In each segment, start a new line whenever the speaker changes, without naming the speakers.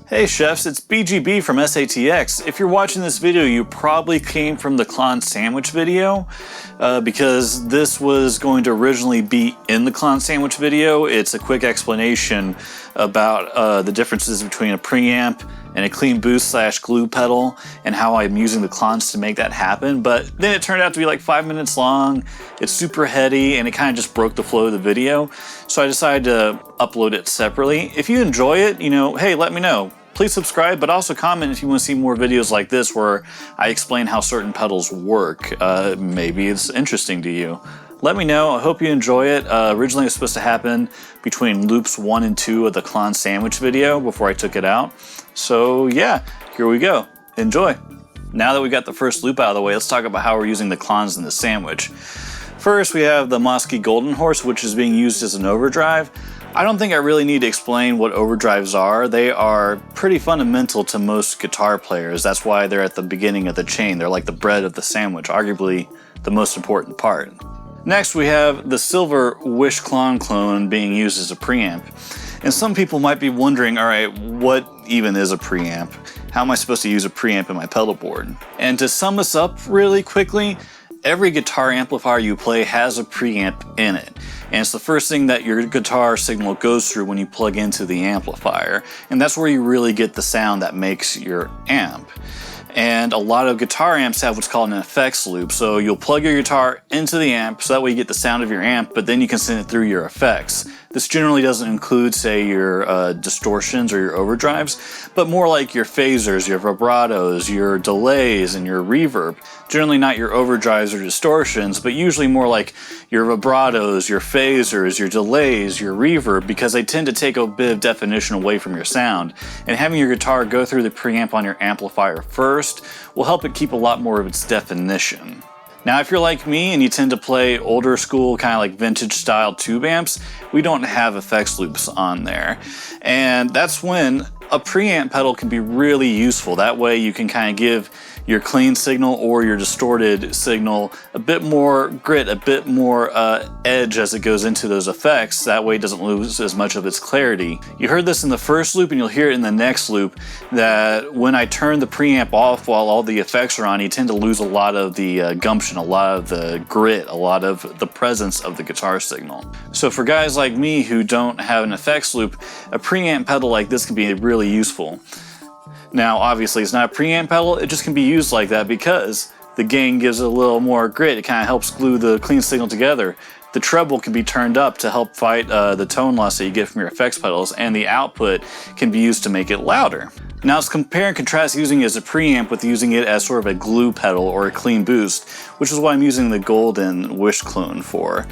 Hey chefs, it's BGB from SATX. If you're watching this video, you probably came from the Klon Sandwich video because this was going to originally be in the Klon Sandwich video. It's a quick explanation about the differences between a preamp and a clean boost / glue pedal and how I'm using the clones to make that happen. But then it turned out to be like 5 minutes long. It's super heady and it kind of just broke the flow of the video. So I decided to upload it separately. If you enjoy it, hey, let me know. Please subscribe, but also comment if you want to see more videos like this where I explain how certain pedals work. Maybe it's interesting to you. Let me know. I hope you enjoy it. Originally it was supposed to happen between loops 1 and 2 of the Klon Sandwich video before I took it out. So yeah, here we go. Enjoy. Now that we got the first loop out of the way, let's talk about how we're using the clones in the sandwich. First, we have the Mosky Golden Horse, which is being used as an overdrive. I don't think I really need to explain what overdrives are. They are pretty fundamental to most guitar players. That's why they're at the beginning of the chain. They're like the bread of the sandwich, arguably the most important part. Next, we have the silver Wish clone being used as a preamp. And some people might be wondering, all right, what even is a preamp? How am I supposed to use a preamp in my pedal board? And to sum this up really quickly, every guitar amplifier you play has a preamp in it. And it's the first thing that your guitar signal goes through when you plug into the amplifier. And that's where you really get the sound that makes your amp. And a lot of guitar amps have what's called an effects loop. So you'll plug your guitar into the amp so that way you get the sound of your amp, but then you can send it through your effects. This generally doesn't include, say, your distortions or your overdrives, but more like your phasers, your vibratos, your delays, and your reverb. Generally not your overdrives or distortions, but usually more like your vibratos, your phasers, your delays, your reverb, because they tend to take a bit of definition away from your sound. And having your guitar go through the preamp on your amplifier first will help it keep a lot more of its definition. Now, if you're like me and you tend to play older school, kind of like vintage style tube amps, we don't have effects loops on there. And that's when a preamp pedal can be really useful. That way you can kind of give your clean signal or your distorted signal a bit more grit, a bit more edge as it goes into those effects. That way it doesn't lose as much of its clarity. You heard this in the first loop and you'll hear it in the next loop, that when I turn the preamp off while all the effects are on, you tend to lose a lot of the gumption, a lot of the grit, a lot of the presence of the guitar signal. So for guys like me who don't have an effects loop, a preamp pedal like this can be really useful. Now, obviously, it's not a preamp pedal, it just can be used like that because the gain gives it a little more grit. It kind of helps glue the clean signal together. The treble can be turned up to help fight the tone loss that you get from your effects pedals, and the output can be used to make it louder. Now, let's compare and contrast using it as a preamp with using it as sort of a glue pedal or a clean boost, which is what I'm using the golden Wish clone for.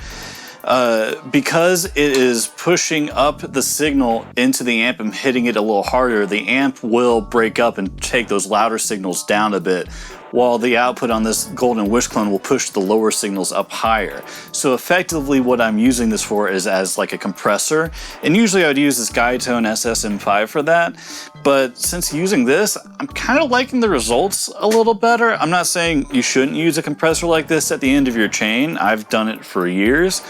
Because it is pushing up the signal into the amp and hitting it a little harder, the amp will break up and take those louder signals down a bit, while the output on this golden Wish clone will push the lower signals up higher. So effectively what I'm using this for is as like a compressor, and usually I would use this Guyatone SSM5 for that, but since using this, I'm kind of liking the results a little better. I'm not saying you shouldn't use a compressor like this at the end of your chain. I've done it for years.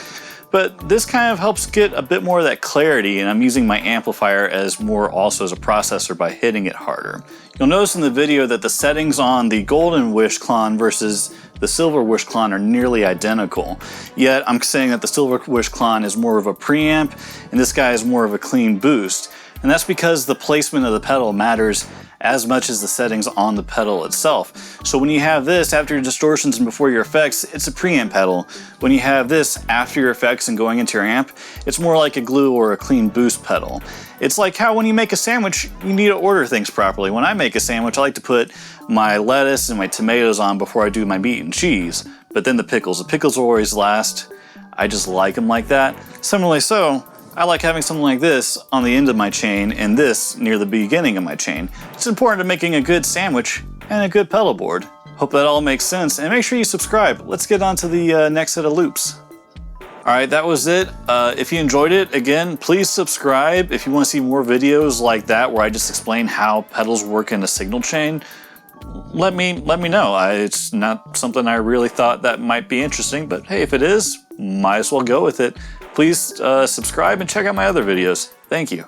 But this kind of helps get a bit more of that clarity, and I'm using my amplifier as more also as a processor by hitting it harder. You'll notice in the video that the settings on the golden Wish clone versus the silver Wish clone are nearly identical. Yet I'm saying that the silver Wish clone is more of a preamp and this guy is more of a clean boost. And that's because the placement of the pedal matters as much as the settings on the pedal itself. So when you have this after your distortions and before your effects, it's a preamp pedal. When you have this after your effects and going into your amp, it's more like a glue or a clean boost pedal. It's like how when you make a sandwich, you need to order things properly. When I make a sandwich, I like to put my lettuce and my tomatoes on before I do my meat and cheese, but then the pickles will always last. I just like them like that. Similarly so, I like having something like this on the end of my chain and this near the beginning of my chain. It's important to making a good sandwich and a good pedal board. Hope that all makes sense, and make sure you subscribe. Let's get on to the next set of loops. Alright, that was it. If you enjoyed it, again, please subscribe. If you want to see more videos like that where I just explain how pedals work in a signal chain, let me know. It's not something I really thought that might be interesting, but hey, if it is, might as well go with it. Please subscribe and check out my other videos. Thank you.